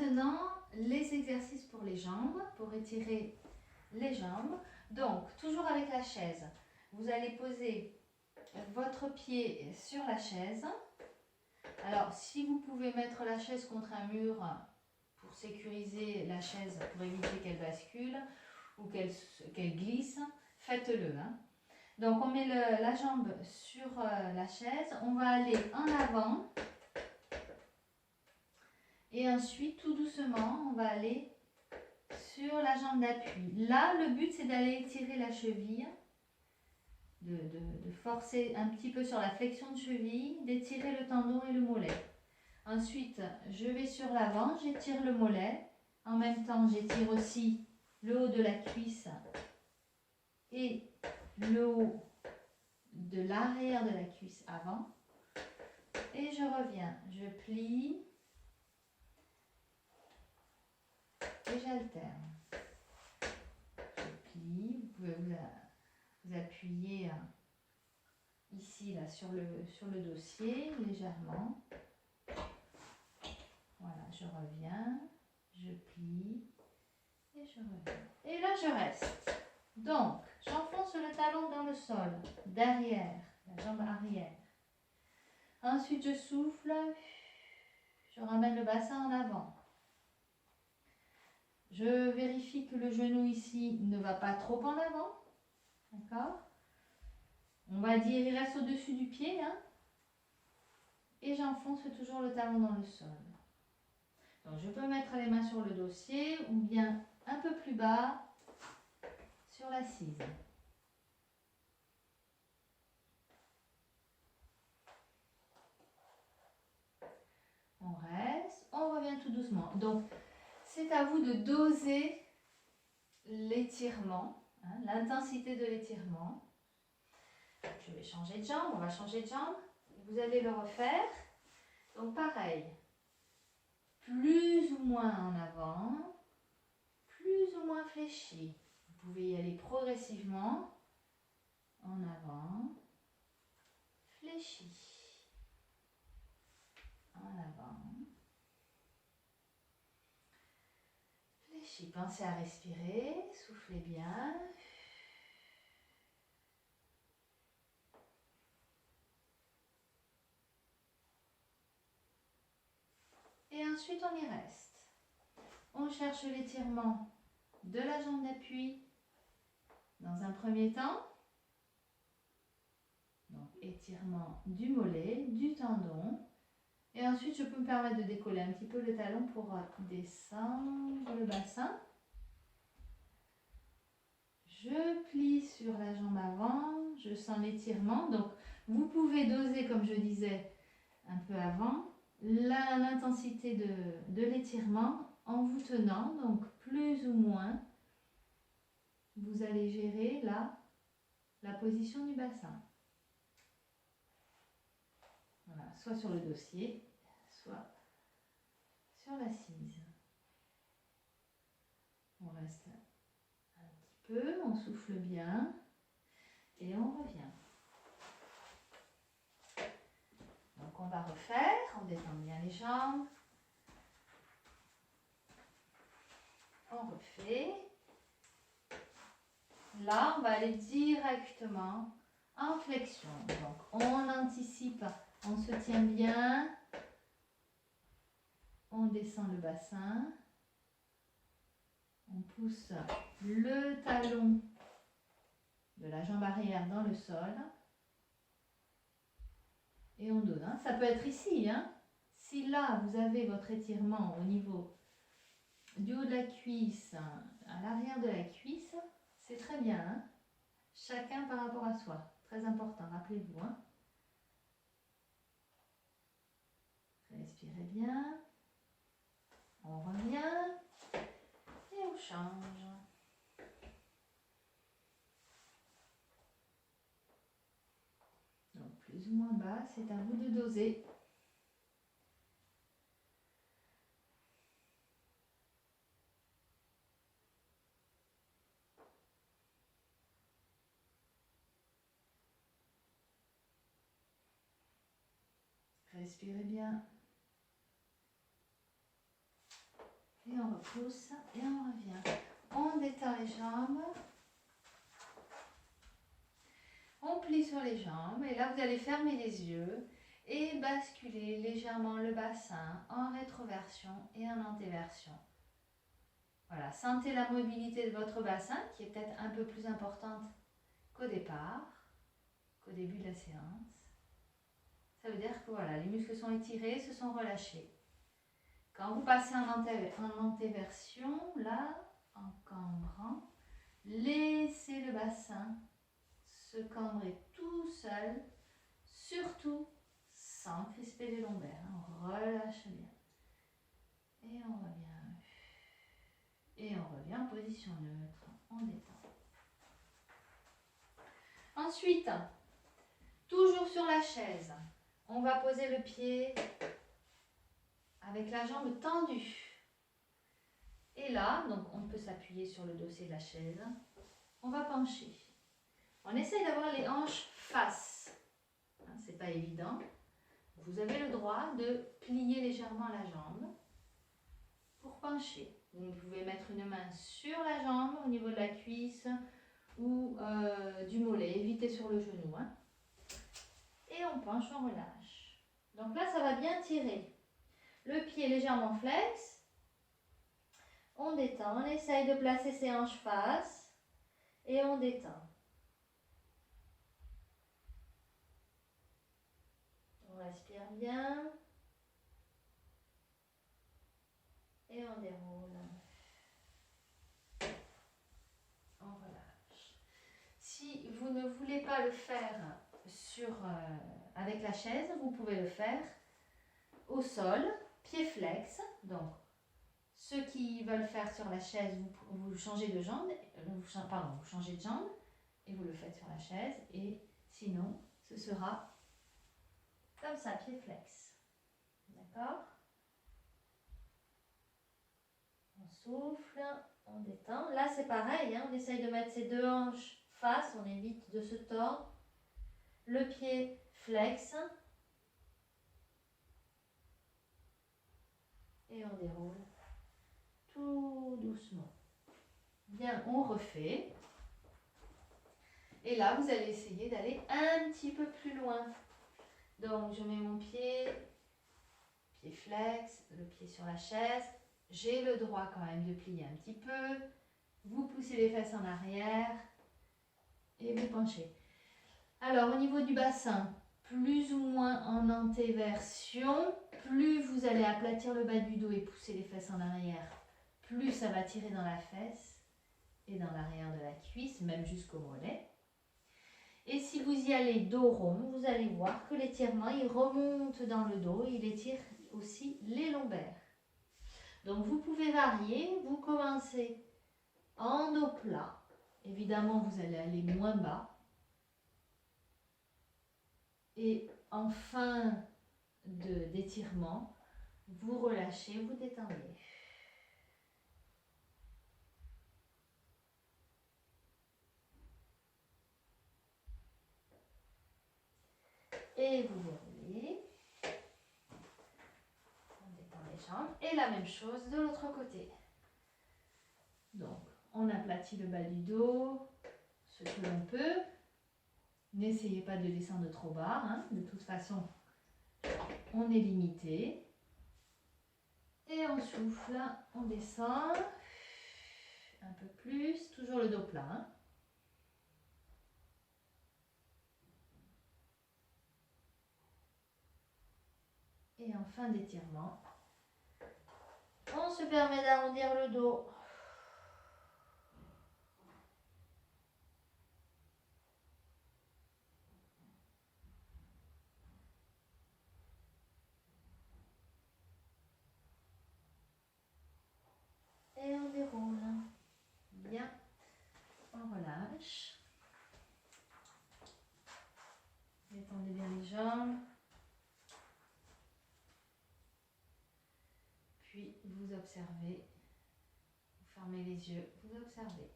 maintenant, les exercices pour les jambes, pour étirer les jambes. Donc, toujours avec la chaise, vous allez poser votre pied sur la chaise. Alors, si vous pouvez mettre la chaise contre un mur pour sécuriser la chaise, pour éviter qu'elle bascule ou qu'elle glisse, faites-le. Hein. Donc, on met la jambe sur la chaise, on va aller en avant. Et ensuite, tout doucement, on va aller sur la jambe d'appui. Là, le but, c'est d'aller étirer la cheville, de forcer un petit peu sur la flexion de cheville, d'étirer le tendon et le mollet. Ensuite, je vais sur l'avant, j'étire le mollet. En même temps, j'étire aussi le haut de la cuisse et le haut de l'arrière de la cuisse avant. Et je reviens, je plie. Et j'alterne. Je plie, vous pouvez vous appuyer ici là, sur le dossier légèrement. Voilà, je reviens, je plie et je reviens. Et là, je reste. Donc, j'enfonce le talon dans le sol, derrière, la jambe arrière. Ensuite, je souffle, je ramène le bassin en avant. Je vérifie que le genou ici ne va pas trop en avant. D'accord? On va dire, il reste au-dessus du pied. Hein? Et j'enfonce toujours le talon dans le sol. Donc, je peux mettre les mains sur le dossier ou bien un peu plus bas sur l'assise. On reste, on revient tout doucement. Donc, c'est à vous de doser l'étirement, hein, l'intensité de l'étirement. Je vais changer de jambe, on va changer de jambe. Vous allez le refaire. Donc, pareil, plus ou moins en avant, plus ou moins fléchi. Vous pouvez y aller progressivement, en avant, fléchi, en avant, fléchi. Pensez à respirer, soufflez bien. Et ensuite, on y reste. On cherche l'étirement de la jambe d'appui dans un premier temps. Donc, étirement du mollet, du tendon. Et ensuite, je peux me permettre de décoller un petit peu le talon pour descendre le bassin. Je plie sur la jambe avant, je sens l'étirement. Donc, vous pouvez doser, comme je disais un peu avant, l'intensité de l'étirement en vous tenant. Donc, plus ou moins, vous allez gérer là la position du bassin. Voilà, soit sur le dossier, soit sur l'assise. On reste un petit peu, on souffle bien et on revient. Donc on va refaire, on détend bien les jambes. On refait. Là, on va aller directement en flexion. Donc on anticipe, on se tient bien. On descend le bassin. On pousse le talon de la jambe arrière dans le sol. Et on donne. Hein. Ça peut être ici. Hein. Si là, vous avez votre étirement au niveau du haut de la cuisse, à l'arrière de la cuisse, c'est très bien. Hein. Chacun par rapport à soi. Très important, rappelez-vous. Hein. Respirez bien. On revient. Et on change. Donc plus ou moins bas, c'est à vous de doser. Respirez bien. Et on repousse et on revient. On détend les jambes. On plie sur les jambes et là vous allez fermer les yeux et basculer légèrement le bassin en rétroversion et en antéversion. Voilà, sentez la mobilité de votre bassin qui est peut-être un peu plus importante qu'au départ, qu'au début de la séance. Ça veut dire que voilà, les muscles sont étirés, se sont relâchés. Quand vous passez en antéversion, là, en cambrant, laissez le bassin se cambrer tout seul, surtout sans crisper les lombaires. On relâche bien. Et on revient. Et on revient en position neutre. On détend. Ensuite, toujours sur la chaise, on va poser le pied avec la jambe tendue. Et là, donc on peut s'appuyer sur le dossier de la chaise. On va pencher. On essaye d'avoir les hanches face. Hein, c'est pas évident. Vous avez le droit de plier légèrement la jambe pour pencher. Vous pouvez mettre une main sur la jambe au niveau de la cuisse ou du mollet. Évitez sur le genou. Hein. Et on penche, on relâche. Donc là, ça va bien tirer. Le pied légèrement flex. On détend. On essaye de placer ses hanches face. Et on détend. On respire bien. Et on déroule. On relâche. Si vous ne voulez pas le faire avec la chaise, vous pouvez le faire au sol, pied flex. Donc, ceux qui veulent faire sur la chaise, vous changez de jambe, vous changez de jambe et vous le faites sur la chaise. Et sinon, ce sera comme ça, pied flex. D'accord? On souffle, on détend. Là, c'est pareil, hein, on essaye de mettre ses deux hanches face, on évite de se tordre. Le pied flex. Et on déroule tout doucement. Bien, on refait. Et là, vous allez essayer d'aller un petit peu plus loin. Donc, je mets mon pied flex, le pied sur la chaise. J'ai le droit quand même de plier un petit peu. Vous poussez les fesses en arrière et vous penchez. Alors, au niveau du bassin, plus ou moins en antéversion, plus vous allez aplatir le bas du dos et pousser les fesses en arrière, plus ça va tirer dans la fesse et dans l'arrière de la cuisse, même jusqu'au mollet. Et si vous y allez dos rond, vous allez voir que l'étirement, il remonte dans le dos, il étire aussi les lombaires. Donc vous pouvez varier, vous commencez en dos plat. Évidemment, vous allez aller moins bas. Et en fin d'étirement, vous relâchez, vous détendez. Et vous déroulez. On détend les jambes. Et la même chose de l'autre côté. Donc, on aplatit le bas du dos, ce que l'on peut. N'essayez pas de descendre trop bas. Hein. De toute façon, on est limité. Et on souffle, on descend. Un peu plus. Toujours le dos plat. Hein. Et en fin d'étirement, on se permet d'arrondir le dos. Et on déroule. Bien. On relâche. Détendez bien les jambes. Puis vous observez. Vous fermez les yeux. Vous observez.